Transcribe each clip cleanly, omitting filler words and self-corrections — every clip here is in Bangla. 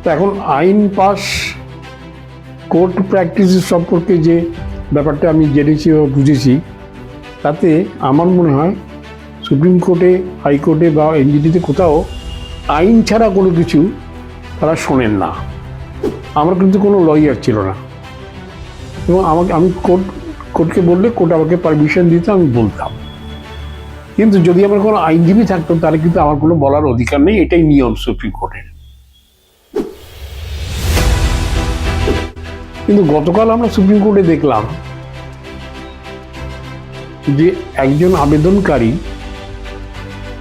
তো এখন আইন পাস কোর্ট প্র্যাকটিস সম্পর্কে যে ব্যাপারটা আমি জেনেছি বা বুঝেছি, তাতে আমার মনে হয় সুপ্রিম কোর্টে, হাইকোর্টে বা এনজিটিতে কোথাও আইন ছাড়া কোনো কিছু তারা শোনেন না। আমার কিন্তু কোনো লয়ার ছিল না, এবং আমি কোর্টকে বললে কোর্ট আমাকে পারমিশন দিতে আমি বলতাম। কিন্তু যদি আমার কোনো আইনজীবী থাকতো তাহলে কিন্তু আমার কোনো বলার অধিকার নেই, এটাই নিয়ম সুপ্রিম কোর্টের। কিন্তু গতকাল আমরা সুপ্রিম কোর্টে দেখলাম যে একজন আবেদনকারী,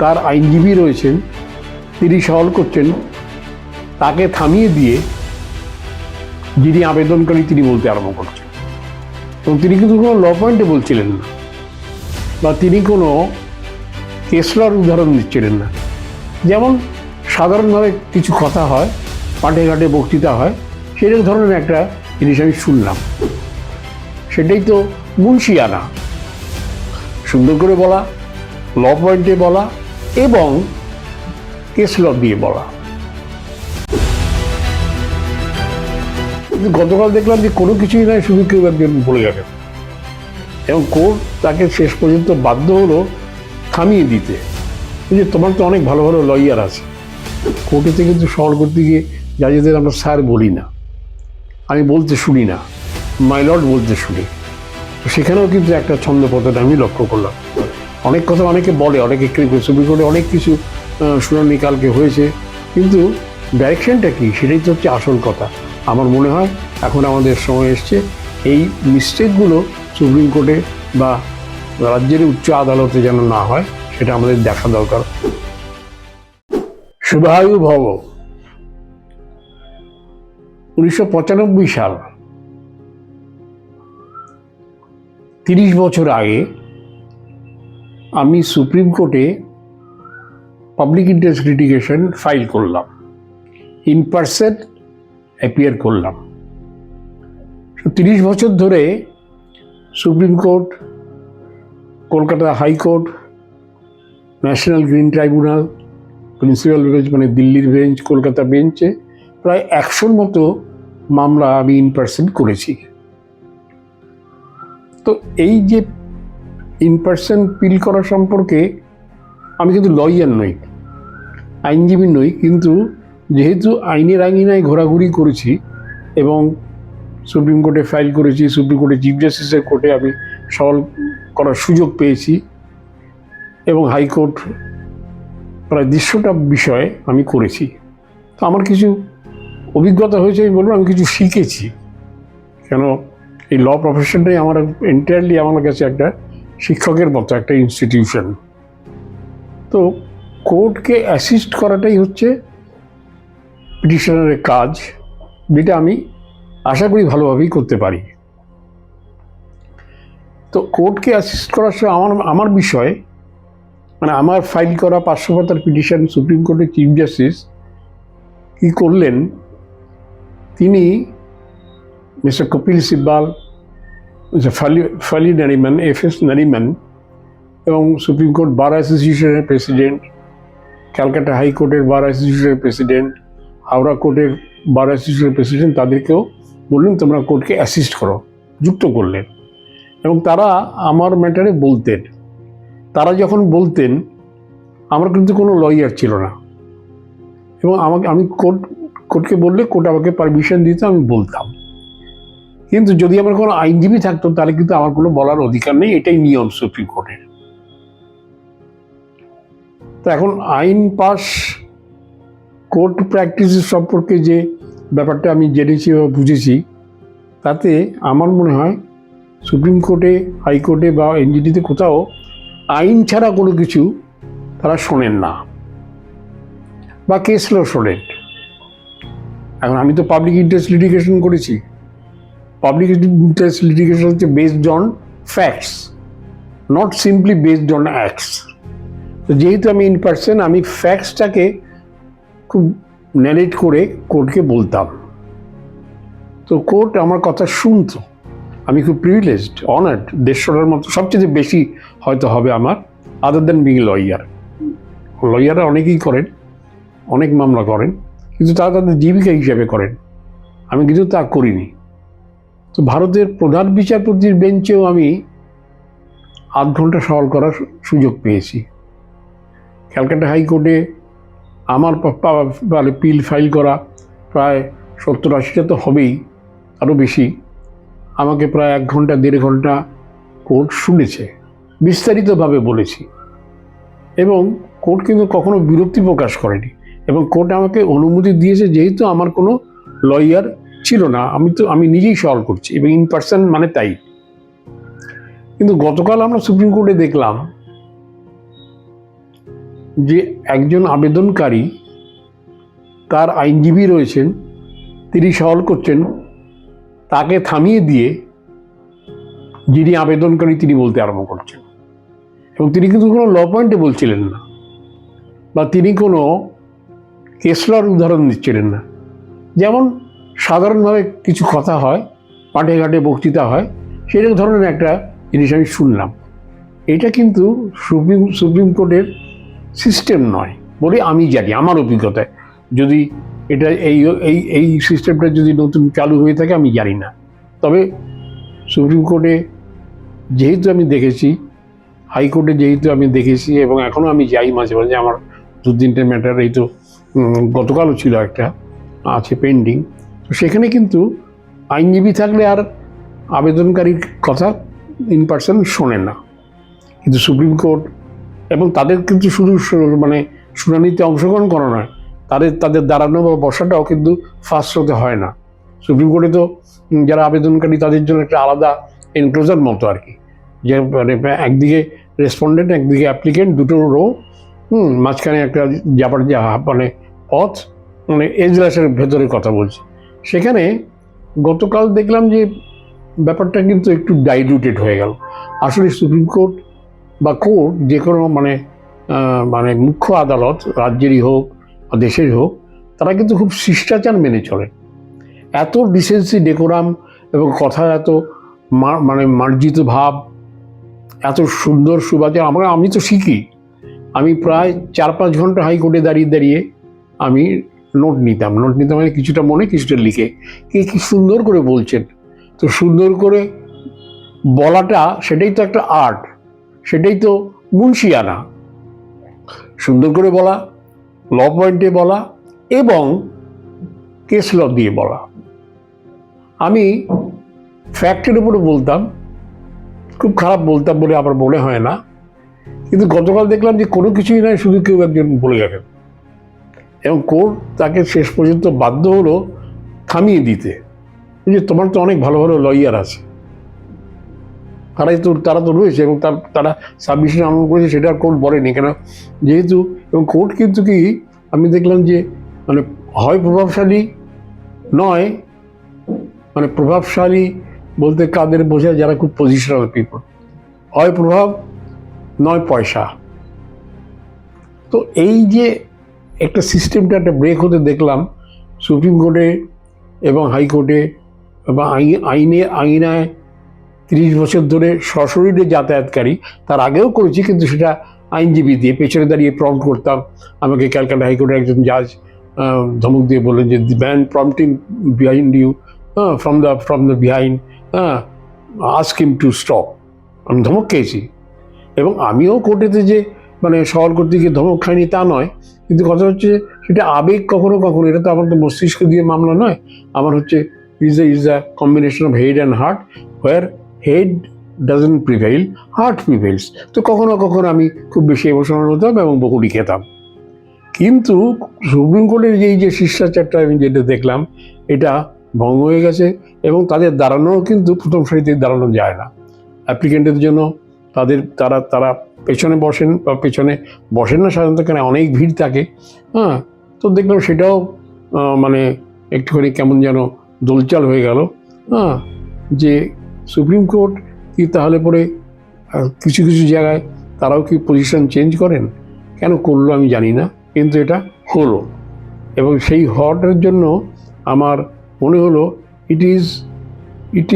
তার আইনজীবী রয়েছেন, তিনি সওয়াল করছেন, তাকে থামিয়ে দিয়ে যিনি আবেদনকারী তিনি বলতে আরম্ভ করছেন। এবং তিনি কিন্তু কোনো ল পয়েন্টে বলছিলেন না, বা তিনি কোনো কেসলার উদাহরণ দিচ্ছিলেন না। যেমন সাধারণভাবে কিছু কথা হয়, মাঠে ঘাটে বক্তৃতা হয়, সেরকম ধরনের একটা জিনিস আমি শুনলাম। সেটাই তো মুন্সিয়ানা, সুন্দর করে বলা, ল পয়েন্টে বলা এবং কেস ল দিয়ে বলা। গতকাল দেখলাম যে কোনো কিছুই নয়, শুধু কেউ একজন বলে গেলেন, এবং কোর্ট তাকে শেষ পর্যন্ত বাধ্য হলো থামিয়ে দিতে, যে তোমার তো অনেক ভালো ভালো লয়ার আছে। কোর্টেতে কিন্তু সওয়াল করতে গিয়ে জাজেদের আমরা স্যার বলি না, আমি বলতে শুনি না, মাই লর্ড বলতে শুনি। তো সেখানেও কিন্তু একটা ছন্দপতটা আমি লক্ষ্য করলাম। অনেক কথা অনেকে বলে, অনেকে সুপ্রিম কোর্টে অনেক কিছু শুনানি কালকে হয়েছে, কিন্তু ডাইরেকশনটা কি, সেটাই তো হচ্ছে আসল কথা। আমার মনে হয় এখন আমাদের সময় এসছে এই মিস্টেকগুলো সুপ্রিম কোর্টে বা রাজ্যের উচ্চ আদালতে যেন না হয়, সেটা আমাদের দেখা দরকার। শুভায়ু ভব। 1995 সাল, 30 বছর আগে আমি সুপ্রিম কোর্টে পাবলিক ইন্টারেস্ট লিটিগেশন ফাইল করলাম, ইন পার্সন অ্যাপিয়ার করলাম। 30 বছর ধরে supreme court, Kolkata high court, national green tribunal, principal bench মানে দিল্লির বেঞ্চ, কলকাতা বেঞ্চে প্রায় 100-র মতো মামলা আমি ইন পার্সন করেছি। তো এই যে ইন পার্সন পিল করা সম্পর্কে, আমি কিন্তু লয়ার নই, আইনজীবী নই, কিন্তু যেহেতু আইনের আঙিনায় ঘোরাঘুরি করেছি এবং সুপ্রিম কোর্টে ফাইল করেছি, সুপ্রিম কোর্টে চিফ জাস্টিসের কোর্টে আমি সওয়াল করার সুযোগ পেয়েছি, এবং হাইকোর্ট প্রায় 150টা বিষয়ে আমি করেছি। তো আমার কিছু অভিজ্ঞতা হয়েছে, আমি বলবো আমি কিছু শিখেছি। কেন এই ল প্রফেশনটাই আমার এন্টায়ারলি আমার কাছে একটা শিক্ষকের মতো একটা ইনস্টিটিউশন। তো কোর্টকে অ্যাসিস্ট করাটাই হচ্ছে পিটিশনারের কাজ, যেটা আমি আশা করি ভালোভাবেই করতে পারি। তো কোর্টকে অ্যাসিস্ট করার সময় আমার বিষয়, মানে আমার ফাইল করা 500 পাতার পিটিশন সুপ্রিম কোর্টের চিফ জাস্টিস কী করলেন, তিনি মিস্টার কপিল সিব্বাল, ফালি নারিমান, এফএস নারিমান, এবং সুপ্রিম কোর্ট বার অ্যাসোসিয়েশনের প্রেসিডেন্ট, ক্যালকাটা হাইকোর্টের বার অ্যাসোসিয়েশনের প্রেসিডেন্ট, হাওড়া কোর্টের বার অ্যাসোসিয়েশনের প্রেসিডেন্ট, তাদেরকেও বললেন তোমরা কোর্টকে অ্যাসিস্ট করো, যুক্ত করলেন। এবং তারা আমার ম্যাটারে বলতেন। তারা যখন বলতেন, আমার কিন্তু কোনো লয়ার ছিল না, এবং আমি কোর্টকে বললে কোর্ট আমাকে পারমিশন দিতে আমি বলতাম। কিন্তু যদি আমার কোনো আইনজীবী থাকতো তাহলে কিন্তু আমার কোনো বলার অধিকার নেই, এটাই নিয়ম সুপ্রিম কোর্টের। তো এখন আইন পাস কোর্ট প্র্যাকটিস সম্পর্কে যে ব্যাপারটা আমি জেনেছি বা বুঝেছি, তাতে আমার মনে হয় সুপ্রিম কোর্টে, হাইকোর্টে বা এনজিটিতে কোথাও আইন ছাড়া কোনো কিছু তারা শোনেন না, বা কেস ল শোনেন। এখন আমি তো পাবলিক ইন্টারেস্ট লিটিগেশন করেছি। পাবলিক ইন্টারেস্ট লিটিগেশন হচ্ছে based on facts, not simply based on acts. তো যেহেতু আমি ইন পার্সন, আমি ফ্যাক্টসটাকে খুব ন্যারেট করে কোর্টকে বলতাম। তো কোর্ট আমার কথা শুনতো। আমি খুব প্রিভিলেজড, অনার্ড, 150টার মতো, সবচেয়ে বেশি হয়তো হবে আমার, আদার দ্যান বিং লয়ার। লয়াররা অনেকেই করেন, অনেক মামলা করেন, কিন্তু তারা তাদের জীবিকা হিসাবে করেন, আমি কিন্তু তা করিনি। তো ভারতের প্রধান বিচারপতির বেঞ্চেও আমি 8 ঘন্টা সওয়াল করার সুযোগ পেয়েছি। ক্যালকাটা হাইকোর্টে আমার মানে পিল ফাইল করা প্রায় 70-80টা তো হবেই, আরও বেশি। আমাকে প্রায় 1 ঘন্টা 1.5 ঘন্টা কোর্ট শুনেছে, বিস্তারিতভাবে বলেছি, এবং কোর্ট কিন্তু কখনো বিরক্তি প্রকাশ করেনি। এবং কোর্ট আমাকে অনুমতি দিয়েছে, যেহেতু আমার কোনো লয়ার ছিল না, আমি নিজেই সলভ করছি, এবং ইন পার্সন মানে তাই। কিন্তু গতকাল আমরা সুপ্রিম কোর্টে দেখলাম যে একজন আবেদনকারী, তার আইনজীবী রয়েছেন, তিনি সওয়াল করছেন, তাকে থামিয়ে দিয়ে যিনি আবেদনকারী তিনি বলতে আরম্ভ করছেন। এবং তিনি কিন্তু কোনো ল পয়েন্টে বলছিলেন না, বা তিনি কোনো কেস লর উদাহরণ দিচ্ছিলেন না। যেমন সাধারণভাবে কিছু কথা হয়, পাঠে ঘাটে বক্তৃতা হয়, সেরকম ধরনের একটা জিনিস আমি শুনলাম। এটা কিন্তু সুপ্রিম কোর্টের সিস্টেম নয় বলে আমি জানি, আমার অভিজ্ঞতায়। যদি এটা এই সিস্টেমটা যদি নতুন চালু হয়ে থাকে আমি জানি না। তবে সুপ্রিম কোর্টে যেহেতু আমি দেখেছি, হাইকোর্টে যেহেতু আমি দেখেছি, এবং এখনও আমি যাই মাঝে মাঝে, আমার 2-3টে ম্যাটার, এই তো গতকালও ছিল একটা আছে পেন্ডিং, তো সেখানে কিন্তু আইনজীবী থাকলে আর আবেদনকারীর কথা ইন পার্সন শোনে না। কিন্তু সুপ্রিম কোর্ট, এবং তাদের কিন্তু শুধু মানে শুনানিতে অংশগ্রহণ করা নয়, তাদের দাঁড়ানো বা বসাটাও কিন্তু ফার্স্ট হতে হয় না। সুপ্রিম কোর্টে তো যারা আবেদনকারী তাদের জন্য একটা আলাদা এনক্লোজার মতো আর কি, যে মানে একদিকে রেসপন্ডেন্ট, একদিকে অ্যাপ্লিকেন্ট, দুটো রো, মাঝখানে একটা যাবার মানে পথ, মানে এজলাসের ভেতরে কথা বলছি। সেখানে গতকাল দেখলাম যে ব্যাপারটা কিন্তু একটু ডাইলুটেড হয়ে গেল। আসলে সুপ্রিম কোর্ট বা কোর্ট যে কোনো মানে মুখ্য আদালত, রাজ্যেরই হোক বা দেশের হোক, তারা কিন্তু খুব শিষ্টাচার মেনে চলে। এত ডিসেন্সি, ডেকোরাম, এবং কথা এত মানে মার্জিত ভাব, এত সুন্দর সুবাচার। আমি তো শিখি, আমি প্রায় 4-5 ঘন্টা হাইকোর্টে দাঁড়িয়ে আমি নোট নিতাম মানে কিছুটা মনে, কিছুটা লিখে। কি সুন্দর করে বলছেন। তো সুন্দর করে বলাটা, সেটাই তো একটা আর্ট, সেটাই তো মুন্সিয়ানা। সুন্দর করে বলা, ল পয়েন্টে বলা, এবং কেস ল দিয়ে বলা। আমি ফ্যাক্টের উপরে বলতাম, খুব খারাপ বলতাম বলে আমার মনে হয় না, কিন্তু গতকাল দেখলাম যে কোনো কিছুই নয়, শুধু কেউ একজন বলে গেলেন, এবং কোর্ট তাকে শেষ পর্যন্ত বাধ্য হলো থামিয়ে দিতে, যে তোমার তো অনেক ভালো ভালো লয়ার আছে, তারা তো রয়েছে, এবং তারা সাবমিশন আমল করেছে, সেটা কোর্ট বলেনি কেন, যেহেতু। এবং কোর্ট কিন্তু কি, আমি দেখলাম যে মানে হয় প্রভাবশালী, নয় মানে প্রভাবশালী বলতে কাদের বোঝায়, যারা খুব পজিশনাল পিপল, হয় প্রভাব নয় পয়সা। তো এই যে একটা সিস্টেমটা একটা ব্রেক হতে দেখলাম সুপ্রিম কোর্টে এবং হাইকোর্টে, বা আইনায় 30 বছর ধরে সশরীরে যাতায়াতকারী, তার আগেও করেছি, কিন্তু সেটা আইনজীবী দিয়ে পেছনে দাঁড়িয়ে প্রম্পট করতাম। আমাকে ক্যালকাটা হাইকোর্টের একজন জাজ ধমক দিয়ে বললেন যে the man prompting behind you, from the behind, ask him to stop. আমি ধমক খেয়েছি, এবং আমিও কোর্টেতে যে মানে সওয়াল করতে গিয়ে ধমক খাইনি তা নয়, কিন্তু কথা হচ্ছে সেটা আবেগ কখনো কখনো, এটা তো আমার তো মস্তিষ্ক দিয়ে মামলা নয়, আমার হচ্ছে is a combination of head and heart, where head doesn't prevail, heart prevails. তো কখনো কখনো আমি খুব বেশি ইমোশনাল হতাম এবং বকুড়ি খেতাম। কিন্তু সুপ্রিম কোর্টের এই যে শিষ্টাচারটা আমি যেটা দেখলাম, এটা ভঙ্গ হয়ে গেছে, এবং তাদের দাঁড়ানো কিন্তু প্রথম সারিতে দাঁড়ানো যায় না। অ্যাপ্লিকেন্টের জন্য তারা পেছনে বসেন, বা পেছনে বসেন না সাধারণত, কেন অনেক ভিড় থাকে। তো দেখলাম সেটাও মানে একটুখানি কেমন যেন দোলচাল হয়ে গেল, যে সুপ্রিম কোর্ট কি তাহলে পরে কিছু কিছু জায়গায় তারাও কি পজিশন চেঞ্জ করেন, কেন করলো আমি জানি না, কিন্তু এটা হলো। এবং সেই হওয়াটার জন্য আমার মনে হলো it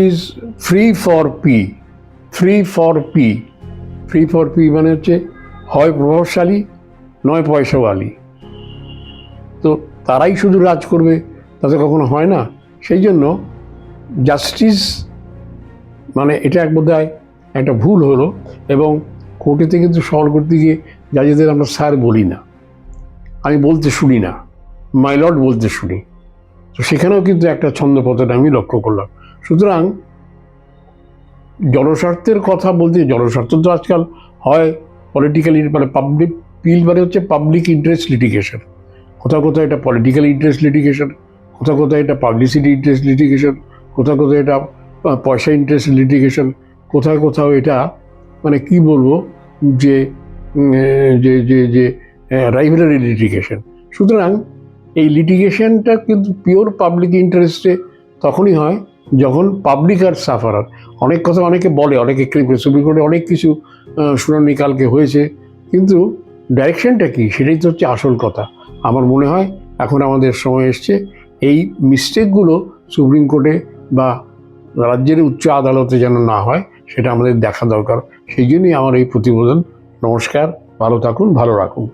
is free for P মানে হচ্ছে হয় প্রভাবশালী, নয় পয়সাওয়ালি। তো তারাই শুধু রাজ করবে তাতে কখনো হয় না। সেই জন্য জাস্টিস মানে এটা এক বোধহয় একটা ভুল হলো। এবং কোর্টেতে কিন্তু সওয়াল করতে গিয়ে জাজেদের আমরা স্যার বলি না, আমি বলতে শুনি না, মাই লর্ড বলতে শুনি। তো সেখানেও কিন্তু একটা ছন্দপতন আমি লক্ষ্য করলাম। সুতরাং জনস্বার্থের কথা বলতে, জনস্বার্থ তো আজকাল হয় পলিটিক্যাল মানে পাবলিক পিল মানে হচ্ছে পাবলিক ইন্টারেস্ট লিটিগেশন, কোথাও কোথাও এটা পলিটিক্যাল ইন্টারেস্ট লিটিগেশন, কোথাও কোথাও এটা পাবলিসিটি ইন্টারেস্ট লিটিগেশন, কোথাও কোথাও এটা পয়সা ইন্টারেস্ট লিটিগেশন, কোথাও কোথাও এটা মানে কি বলবো যে যে যে যে রাইভেলারি লিটিগেশন। সুতরাং এই লিটিগেশনটা কিন্তু পিওর পাবলিক ইন্টারেস্টে তখনই হয় যখন পাবলিক আর সাফারার। অনেক কথা অনেকে বলে, অনেকে সুপ্রিম কোর্টে অনেক কিছু শুনানি কালকে হয়েছে, কিন্তু ডাইরেকশনটা কি সেটাই তো হচ্ছে আসল কথা। আমার মনে হয় এখন আমাদের সময় এসছে এই মিস্টেকগুলো সুপ্রিম কোর্টে বা রাজ্যের উচ্চ আদালতে যেন না হয়, সেটা আমাদের দেখা দরকার। সেই জন্যই আমার এই প্রতিবেদন। নমস্কার, ভালো থাকুন, ভালো রাখুন।